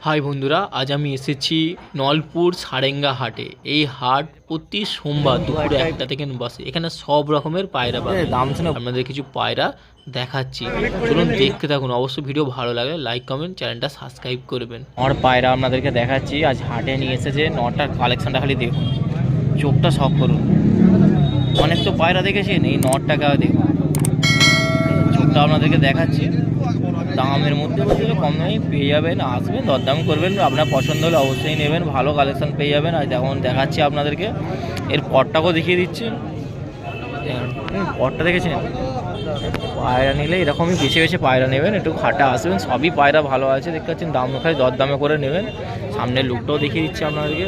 High বন্ধুরা, আজ আমি এসেছি নলপুর সারেঙ্গা হাটে। এই হাট প্রতি সোমবার দুপুরে 1টা থেকে বসে। এখানে সব রকমের পায়রা পাবেন। দাম শুনে আপনাদের কিছু পায়রা দেখাচ্ছি, চলুন দেখতে থাকুন। অবশ্যই ভিডিও ভালো লাগলে লাইক কমেন্ট চ্যানেলটা সাবস্ক্রাইব করবেন। আমার পায়রা আপনাদেরকে দেখাচ্ছি, আজ হাটে নিয়ে এসেছে। নটার কালেকশনটা খালি দেখুন, চোখটা শখ করুন। অনেক তো পায়রা দেখেছেন, এই নটটাকে দেখুন, চোখটা আপনাদেরকে দেখাচ্ছি। দামের মধ্যে বলতে কম দামে পেয়ে যাবেন, আসবেন দরদাম করবেন, আপনার পছন্দ হলে অবশ্যই নেবেন, ভালো কালেকশন পেয়ে যাবেন। আর যেমন দেখাচ্ছি আপনাদেরকে, এর পটটাকেও দেখিয়ে দিচ্ছি। পটটা দেখেছেন? পায়রা নিলে এরকমই বেছে বেছে পায়রা নেবেন, একটু হাটে আসবেন, সবই পায়রা ভালো আছে দেখতে পাচ্ছেন। দাম খালি দরদামে করে নেবেন। সামনের লুকটাও দেখিয়ে দিচ্ছি আপনাদেরকে।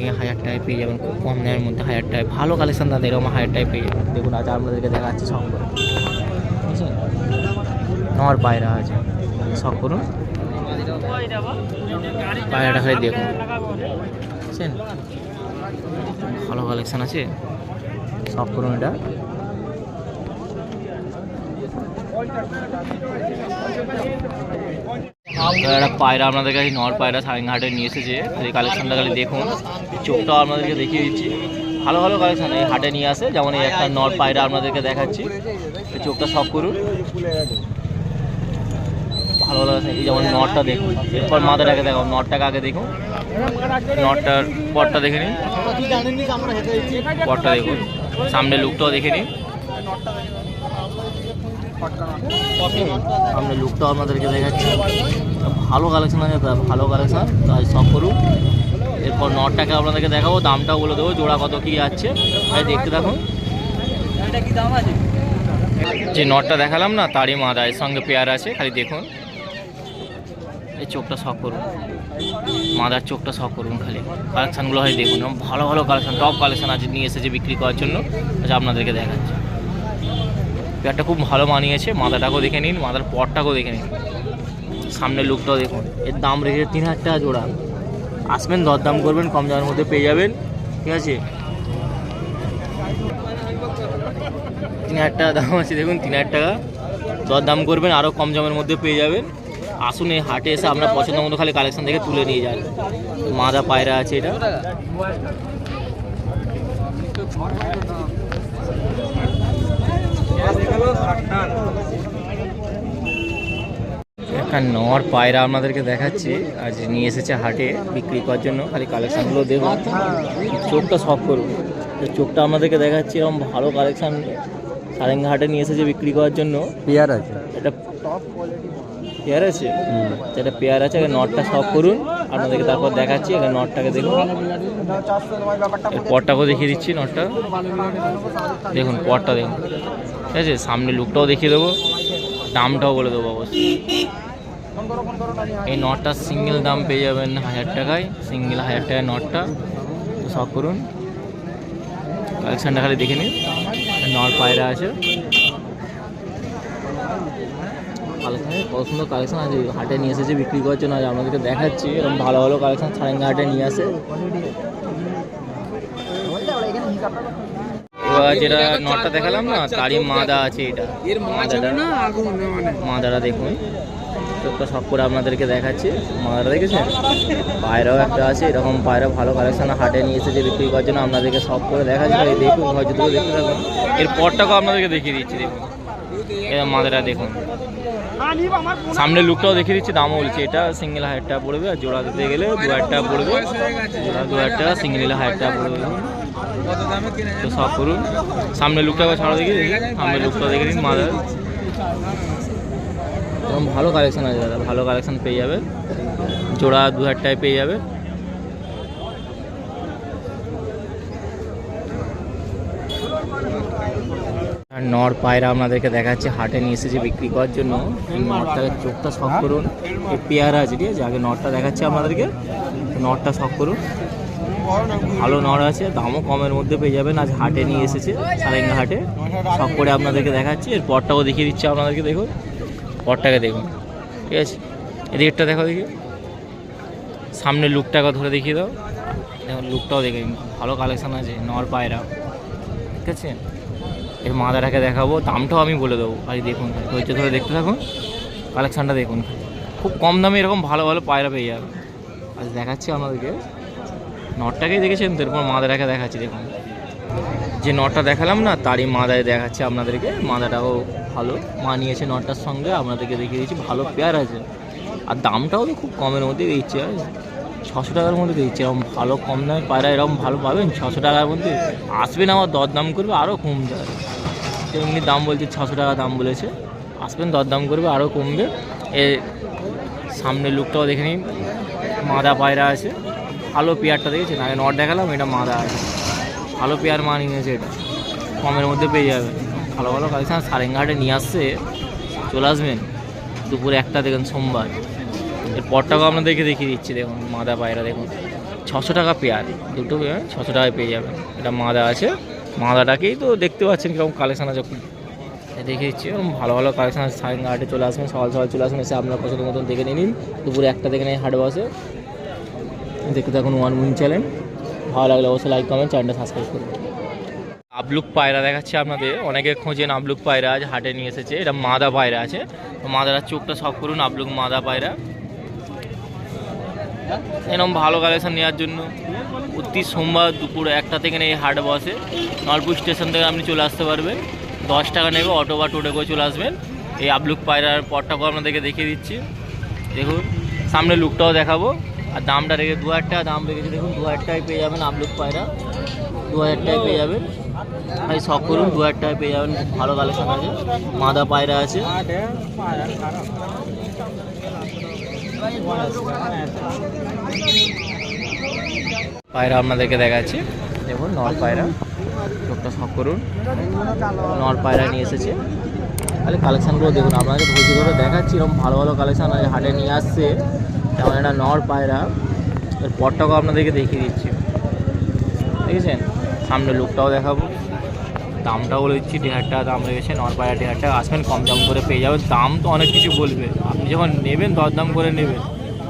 1000 টাকায় পেয়ে যাবেন, খুব কম দামের মধ্যে 1000 টাকায় ভালো কালেকশন। দাদা এরকম 1000 টাকায় পেয়ে যাবেন। দেখুন আজ আপনাদেরকে দেখাচ্ছি সব করে, বুঝছেন? আমার পায়রা আছে, শখ করুন। পায়রাটা খালি দেখুন, বুঝছেন? ভালো কালেকশন আছে, শখ করুন। এটা একটা পায়রা আপনাদের কাছে, নর পায়রা সারেঙ্গা হাটে নিয়ে এসেছে। এই কালেকশনটা খালি দেখুন, চোখটাও আপনাদেরকে দেখিয়ে দিচ্ছি। ভালো ভালো কালেকশন এই হাটে নিয়ে আসে। যেমন এই একটা নর পায়রা আপনাদেরকে দেখাচ্ছি, এই চোখটা শখ করুন। ভালো ভালো আছে, এই যেমন নটটা দেখুন। এরপর মাথাটাকে দেখো, নটটাকে আগে দেখুন, নটটার পটটা দেখে নিন, পটটা দেখুন। সামনে লুকটাও দেখে নিন, সামনে লুকটাও আপনাদেরকে দেখাচ্ছি। ভালো কালেকশন আছে, ভালো কালেকশন, তাই সব করুন। এরপর নটটাকে আপনাদেরকে দেখাবো, দামটাও বলে দেবো, জোড়া কত কী যাচ্ছে, তাই দেখতে থাকুন। যে নটটা দেখালাম না, তারই মাদা এর সঙ্গে পেয়ার আছে, খালি দেখুন। এই চোখটা শখ করুন, মাদার চোখটা শখ করুন। খালি কালেকশানগুলো হয় দেখুন, ভালো ভালো কালেকশান, টপ কালেকশান আজ নিয়ে এসেছে বিক্রি করার জন্য। আচ্ছা আপনাদেরকে দেখাচ্ছি, পেয়ারটা খুব ভালো মানিয়েছে। মাদাটাকেও দেখে নিন, মাদার পটটাকেও দেখে নিন, সামনের লুকটাও দেখুন। এর দাম রেখেছে 3000 টাকা জোড়া। আসবেন দরদাম করবেন, কম দামের মধ্যে পেয়ে যাবেন, ঠিক আছে? 3000 টাকা দাম আছে, দেখুন 3000 টাকা। দরদাম করবেন, আরও কম দামের মধ্যে পেয়ে যাবেন। আসুন এই হাটে এসে আপনার পছন্দ মতো খালি কালেকশন থেকে তুলে নিয়ে যান। মাদা পায়রা আছে, এটা একটা নর পায়রা আপনাদেরকে দেখাচ্ছি, আজ নিয়ে এসেছে হাটে বিক্রি করার জন্য। খালি কালেকশানগুলো দেখুন, চোখটা শখ করুন। চোখটা আপনাদেরকে দেখাচ্ছি, এরকম ভালো কালেকশান সারেঙ্গা হাটে নিয়ে এসেছে বিক্রি করার জন্য। পেয়ার আছে, এটা পেয়ার আছে, এটা পেয়ার আছে। নটটা শখ করুন, আপনাদেরকে তারপর দেখাচ্ছি। এখানে নটটাকে দেখুন, পটটাকেও দেখিয়ে দিচ্ছি। নটটা দেখুন, পটটা দেখুন, ঠিক আছে? সামনে লুকটাও দেখিয়ে দেবো, দামটাও বলে দেবো অবশ্যই। এই নটটার সিঙ্গেল দাম পেয়ে যাবেন 1000 টাকায়, সিঙ্গেল 1000 টাকায় নটটা। শখ করুন, কালেকশানটা খালি দেখে নিন। নর পায়রা আছে, কত সুন্দর কালেকশন আছে, হাটে নিয়ে এসেছে বিক্রি করার জন্য। আজ আপনাদেরকে দেখাচ্ছি, এরকম ভালো ভালো কালেকশন সারেঙ্গা হাটে নিয়ে আসে। এবার যেটা নটটা দেখালাম না, তারই মাদা আছে। এটা মাদাটা দেখুন, চোখটা সব করে আপনাদেরকে দেখাচ্ছি। মাদাটা দেখেছেন? পায়রাও একটা আছে, এরকম পায়রা ভালো কালেকশন হাটে নিয়ে এসেছে বিক্রি করার জন্য। আপনাদেরকে সব করে দেখাচ্ছি, দেখুন, হয়তো দেখতে থাকুন। এর পরটাকেও আপনাদেরকে দেখিয়ে দিচ্ছি, দেখুন এর মাদাটা দেখুন। সামনে লুকটাও দেখিয়ে দিচ্ছি, দামও বলছি। এটা সিঙ্গেল 1000 টাকা পড়বে, আর জোড়া দিতে গেলে 2000 টাকা পড়বে। জোড়া 2000 টাকা, সিঙ্গেল নিলে 1000 টাকা পড়বে। তো সব করুন, সামনে লুকটাকে ছাড়া দেখি, সামনে লুকটাও দেখে নিন। মাদার এরকম ভালো কালেকশন আছে দাদা, ভালো কালেকশন পেয়ে যাবে। জোড়া 2000 টাকায় পেয়ে যাবে। আর নর পায়রা আপনাদেরকে দেখাচ্ছে, হাটে নিয়ে এসেছে বিক্রি করার জন্য। এই নরটাকে চোখটা শখ করুন। এই পেয়ারা আছে, ঠিক আছে? আগে নরটা দেখাচ্ছে আপনাদেরকে, নরটা শখ করুন। ভালো নর আছে, দামও কমের মধ্যে পেয়ে যাবেন। আজ হাটে নিয়ে এসেছে সারেঙ্গা হাটে, শখ করে আপনাদেরকে দেখাচ্ছি। এর পরটাও দেখিয়ে দিচ্ছি আপনাদেরকে, দেখুন পরটাকে দেখুন, ঠিক আছে? এদিকটা দেখো, দেখি সামনে লুকটাকে ধরে দেখিয়ে দাও, দেখুন লুকটাও দেখে নিন। ভালো কালেকশান আছে নর পায়রা, ঠিক আছে? এর মাদাটাকে দেখাবো, দামটাও আমি বলে দেবো। ভাই দেখুন, ধৈর্য ধরে দেখতে থাকুন, কালেকশানটা দেখুন। খুব খুব কম দামে এরকম ভালো ভালো পায়রা পেয়ে যাবে। আজ দেখাচ্ছি আপনাদেরকে নটটাকেই দেখেছেন তো, এরপর মাদাটাকে দেখাচ্ছি। দেখুন যে নটটা দেখালাম না তারই মাদায় দেখাচ্ছি আপনাদেরকে। মাদাটাও ভালো মানিয়েছে নটটার সঙ্গে, আপনাদেরকে দেখিয়ে দিচ্ছি। ভালো পেয়ার আছে আর দামটাও তো খুব কমের মধ্যে দিচ্ছে, 600 টাকার মধ্যে দিচ্ছে। এরকম ভালো কম দামে পায়রা এরকম ভালো পাবেন 600 টাকার মধ্যে। আসবেন আবার দরদাম করবে আরও কম যায়, এমনি দাম বলছে 600 টাকা দাম বলেছে, আসবেন দরদাম করবে আরও কমবে। এর সামনের লুকটাও দেখে নিন, মাদা পায়রা আছে। ভালো পেয়ারটা দেখেছেন, আগে নট দেখালাম, এটা মাদা আছে। ভালো পেয়ার মানিয়েছে, এটা কমের মধ্যে পেয়ে যাবেন। ভালো ভালো কালেকশন সারেঙ্গাহাটে নিয়ে আসছে, চলে আসবেন দুপুর 1টা দেখুন সোমবার। এর পরটাকেও আপনাদেরকে দেখিয়ে দিচ্ছি। দেখুন মাদা পায়রা দেখুন 600 টাকা পেয়ার, দুটো 600 টাকায় পেয়ে যাবেন। এটা মাদা আছে, মাদাটাকেই তো দেখতে পাচ্ছেন কীরকম কালেকশান আছে, দেখে দিচ্ছি। এরকম ভালো ভালো কালেকশান আছে। সারেঙ্গাহাটে চলে আসবেন, সকাল সকাল চলে আসবেন, এসে আপনার পছন্দ মতন দেখে নিন। দুপুর 1টা দেখে নিয়ে হাট বসে। দেখতে থাকুন ওয়ান উইন চ্যানেল। ভালো লাগলে অবশ্যই লাইক কমেন্ট, চ্যানেলটা সাবস্ক্রাইব করুন। আবলুক পায়রা দেখাচ্ছি আপনাদের, অনেকে খোঁজেন আবলুক পায়রা, আজ হাটে নিয়ে এসেছে। এটা মাদা পায়রা আছে, তো মাদার চোখটা সব করুন। আবলুক মাদা পায়রা এরকম ভালো কালেকশান নেওয়ার জন্য প্রতি সোমবার দুপুর 1টা থেকে এই হাট বসে। নলপুর স্টেশন থেকে আপনি চলে আসতে পারবেন, 10 টাকা নেবে, অটো বা টোটো করে চলে আসবেন। এই আবলুক পায়রার পরটাকেও আপনাদেরকে দেখিয়ে দিচ্ছি। দেখুন সামনে লুকটাও দেখাবো। আর দামটা রেখে 2000 টাকা দাম রেখেছি। দেখুন 2000 টাকায় পেয়ে যাবেন আবলুক পায়রা, 2000 টাকায় পেয়ে যাবেন। ভাই শখ করুন, 2000 টাকায় পেয়ে যাবেন। ভালো কালেকশান আছে, মাদা পায়রা আছে। পায়রা আপনাদেরকে দেখাচ্ছি, দেখুন নর পায়রা, চোখটা শখ করুন। নর পায়রা নিয়ে এসেছে, তাহলে কালেকশানগুলো দেখুন। আপনাকে ধৈর্য ধরে দেখাচ্ছি, এরকম ভালো ভালো কালেকশান আছে, হাটে নিয়ে আসছে। যেমন একটা নর পায়রা, এর পরটাকেও আপনাদেরকে দেখিয়ে দিচ্ছি। দেখেছেন, সামনে লুকটাও দেখাবো। দামটাও বলে দিচ্ছি, 1500 টাকা দাম রেখেছে নর পায়রা। 1500 টাকা আসবেন, কম দাম করে পেয়ে যাবেন। দাম তো অনেক কিছু বলবে, আপনি যখন নেবেন দরদাম করে নেবেন,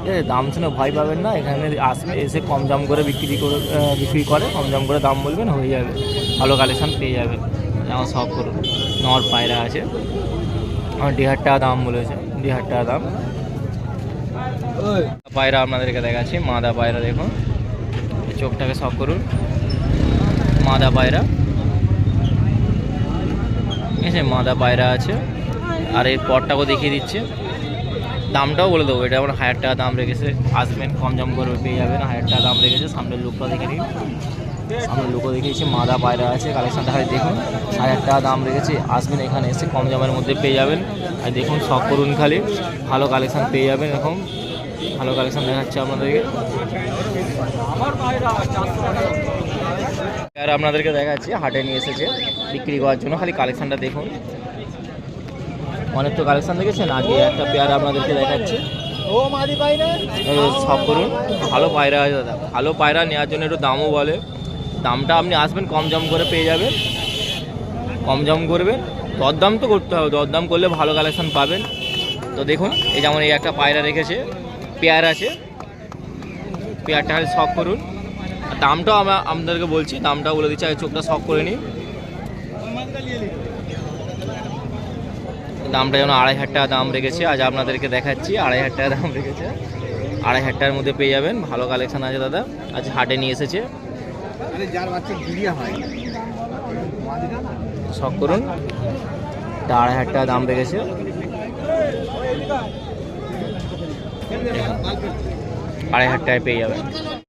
ঠিক আছে? দাম শুনে ভয় পাবেন না, এখানে আসবে, এসে কম দাম করে বিক্রি করে কম দাম করে দাম বলবেন, হয়ে যাবে। ভালো কালেকশান পেয়ে যাবেন। যেমন শখ করুন, নর পায়রা আছে, আমার 1500 টাকা দাম বলেছে, 1500 টাকা দাম। পায়রা আপনাদেরকে দেখাচ্ছি, মাদা পায়রা দেখুন, চোখটাকে শখ করুন। মাদা পায়রা, ঠিক আছে, মাদা পায়রা আছে। আর এই পরটাকেও দেখিয়ে দিচ্ছে, দামটাও বলে দেবো। এটা আমার 1000 টাকা দাম রেখেছে, আসবেন কম দাম করে পেয়ে যাবেন। 1000 টাকা দাম রেখেছে। সামনের লুকটা দেখে নিন, সামনের লুকও দেখিয়েছি। মাদা পায়রা আছে, কালেকশানটা হয় দেখুন, 1000 টাকা দাম রেখেছে। আসবেন এখানে এসে কম দামের মধ্যে পেয়ে যাবেন। আর দেখুন শখ করুন, খালি ভালো কালেকশান পেয়ে যাবেন। এরকম ভালো কালেকশান দেখাচ্ছে আপনাদেরকে। আর আপনাদেরকে দেখাচ্ছি, হাটে নিয়ে এসেছে বিক্রি করার জন্য, খালি কালেকশানটা দেখুন। অনেক তো কালেকশান দেখেছেন, আগে একটা পেয়ার আপনাদেরকে দেখাচ্ছি। সব করুন, ভালো পায়রা আছে দাদা। ভালো পায়রা নেওয়ার জন্য একটু দামও বলে, দামটা আপনি আসবেন কম দাম করে পেয়ে যাবেন। কম দাম করবেন, দরদাম তো করতে হবে, দরদাম করলে ভালো কালেকশান পাবেন। তো দেখুন, এই যেমন এই একটা পায়রা রেখেছে, পেয়ার আছে, পেয়ারটা খালি শখ করুন। দামটাও আপনাদেরকে বলছি, দামটাও বলে দিচ্ছি, আগে চোখটা শখ করে নিন। দামটা যেন 2500 টাকা দাম রেখেছে, আজ আপনাদেরকে দেখাচ্ছি। 2500 টাকা দাম রেখেছে, 2500 টাকার মধ্যে পেয়ে যাবেন। ভালো কালেকশান আছে দাদা, আজ হাটে নিয়ে এসেছে। শখ করুন, 2500 টাকা দাম রেখেছে। 2500 টাকায় পেয়ে যাবেন।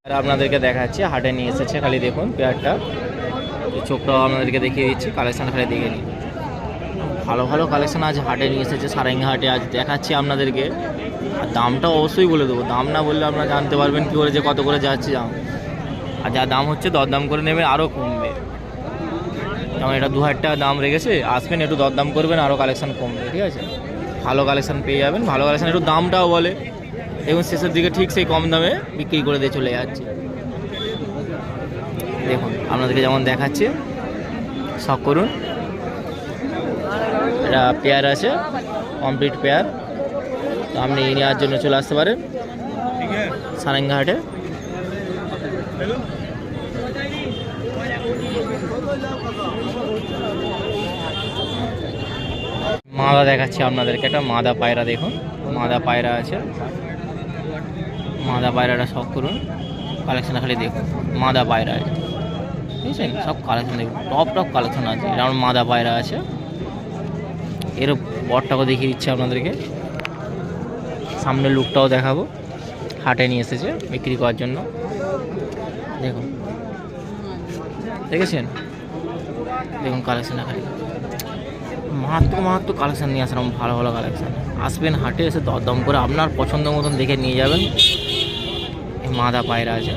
আর আপনাদেরকে দেখাচ্ছি, হাটে নিয়ে এসেছে, খালি দেখুন পেয়ারটা, চোখটাও আপনাদেরকে দেখিয়ে দিচ্ছি। কালেকশান খালি দেখে নিন, ভালো ভালো কালেকশান আজ হাটে নিয়ে এসেছে সারেঙ্গাহাটে, আজ দেখাচ্ছি আপনাদেরকে। আর দামটা অবশ্যই বলে দেবো, দাম না বললে আপনারা জানতে পারবেন কী করে যে কত করে যাচ্ছে দাম। আর যা দাম হচ্ছে দরদাম করে নেবেন, আরও কমবে। যেমন এটা 2000 টাকা দাম রেখেছে, আসবেন একটু দরদাম করবেন, আরও কালেকশান কমবে, ঠিক আছে? ভালো কালেকশান পেয়ে যাবেন। ভালো কালেকশান একটু দামটাও বলে, এবং শেষের দিকে ঠিক সেই কম দামে বিক্রি করে দিয়ে চলে যাচ্ছে। দেখুন আপনাদেরকে যেমন দেখাচ্ছে, শখ করুন। এটা পেয়ার আছে, কমপ্লিট পেয়ার, তো আপনি নেওয়ার জন্য চলে আসতে পারেন সারেঙ্গাহাটে। মাদা দেখাচ্ছি আপনাদেরকে, একটা মাদা পায়রা দেখুন, মাদা পায়রা আছে, মাদা পায়রাটা শখ করুন, কালেকশানটা খালি দেখুন, মাদা পায়রা বুঝছেন, সব কালেকশান দেখুন, টপ কালেকশান আছে, যেমন মাদা পায়রা আছে। এর বরটাকে দেখিয়ে দিচ্ছি আপনাদেরকে, সামনের লুকটাও দেখাবো। হাটে নিয়ে এসেছে বিক্রি করার জন্য, দেখুন, দেখেছেন, দেখুন কালেকশানটা খালি মাহাত্ম কালেকশান নিয়ে আসলাম, ভালো ভালো কালেকশান। আসবেন হাটে, এসে দরদম করে আপনার পছন্দ মতন দেখে নিয়ে যাবেন। এই মাদা পায়রা আছে,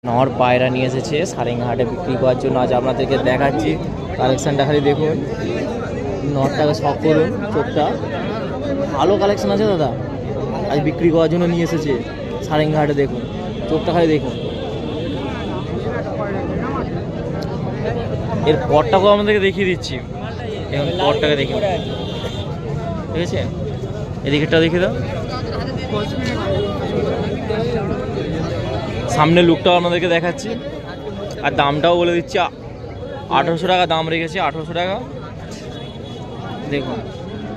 নর পায়রা নিয়ে এসেছে সারেঙ্গা হাটে বিক্রি করার জন্য। আজ আপনাদেরকে দেখাচ্ছি কালেকশানটা খালি দেখুন, নরটাকে শখ করুন, চোখটা ভালো কালেকশান আছে দাদা, আজ বিক্রি করার জন্য নিয়ে এসেছে সারেঙ্গা হাটে। দেখুন চোখটা খালি দেখুন, এর পরটাকেও আমাদেরকে দেখিয়ে দিচ্ছি, এখন পরটাকে দেখুন, ঠিক আছে, এদিকেরটা দেখিয়ে দাও, সামনের লুকটাও আপনাদেরকে দেখাচ্ছি, আর দামটাও বলে দিচ্ছি, 1800 টাকা দাম রেখেছি, 1800 টাকা। দেখুন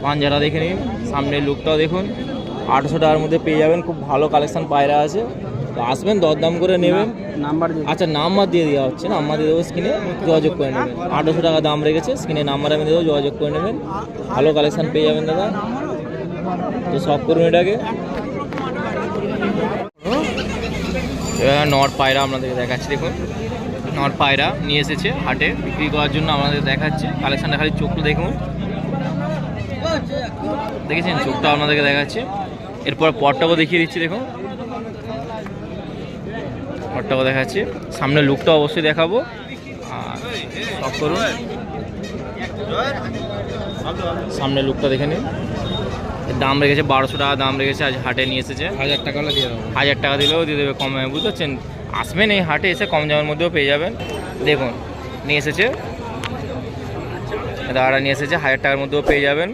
পাঞ্জাটা দেখে নিন, সামনের লুকটাও দেখুন, 800 টাকার মধ্যে পেয়ে যাবেন, খুব ভালো কালেকশান পায়রা আছে। তো আসবেন, দরদাম করে নেবেন। নাম্বার, আচ্ছা নাম্বার দিয়ে দেওয়া হচ্ছে, নাম্বার দিয়ে দেবো, স্ক্রিনে যোগাযোগ করে নেবেন। 800 টাকা দাম রেখেছে, স্ক্রিনে নাম্বার আমি দেবো, যোগাযোগ করে নেবেন, ভালো কালেকশান পেয়ে যাবেন দাদা। তো শখ করুন এটাকে। নর পায়রা আপনাদেরকে দেখাচ্ছি, দেখুন নর পায়রা নিয়ে এসেছে হাটে বিক্রি করার জন্য, আমাদের দেখাচ্ছে কালেকশানটা খালি চোখটা দেখুন, দেখেছেন চোখটা আপনাদেরকে দেখাচ্ছে। এরপর পরটাকেও দেখিয়ে দিচ্ছি, দেখুন পরটাকেও দেখাচ্ছি, সামনে লুকটা অবশ্যই দেখাবো, আর শখ করুন, সামনে লুকটা দেখে নিন। দাম রেখেছে 1200 টাকা দাম রেখেছে, আজ হাটে নিয়ে এসেছে। 1000 টাকা দিয়ে দেবো, 1000 টাকা দিলেও দিয়ে দেবে কমে, বুঝতে পারছেন। আসবেন এই হাটে, এসে কম দামের মধ্যেও পেয়ে যাবেন। দেখুন নিয়ে এসেছে দাদারা, নিয়ে এসেছে 1000 টাকার মধ্যেও পেয়ে যাবেন।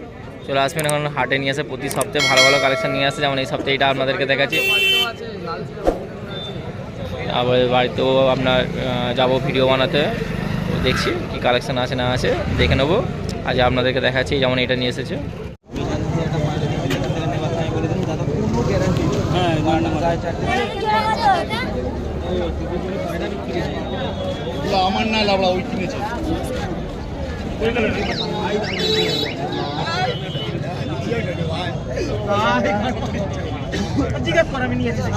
চলে আসবেন এখন হাটে, নিয়ে আসে প্রতি সপ্তাহে ভালো ভালো কালেকশন নিয়ে আসে, যেমন এই সপ্তাহে এটা আপনাদেরকে দেখাচ্ছি। আবার বাড়িতেও আপনার যাবো ভিডিও বানাতে, দেখছি কি কালেকশন আছে না আছে দেখে নেবো। আজ আপনাদেরকে দেখাচ্ছি, যেমন এটা নিয়ে এসেছে। আমার না লাবড়া ওই কিনেছে, জিজ্ঞাসা করে আমি নিয়ে এসেছি।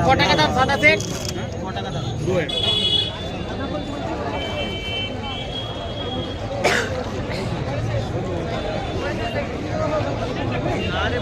কত টাকা দাম সাদা সেট? কত টাকা দাম? 2000। আরে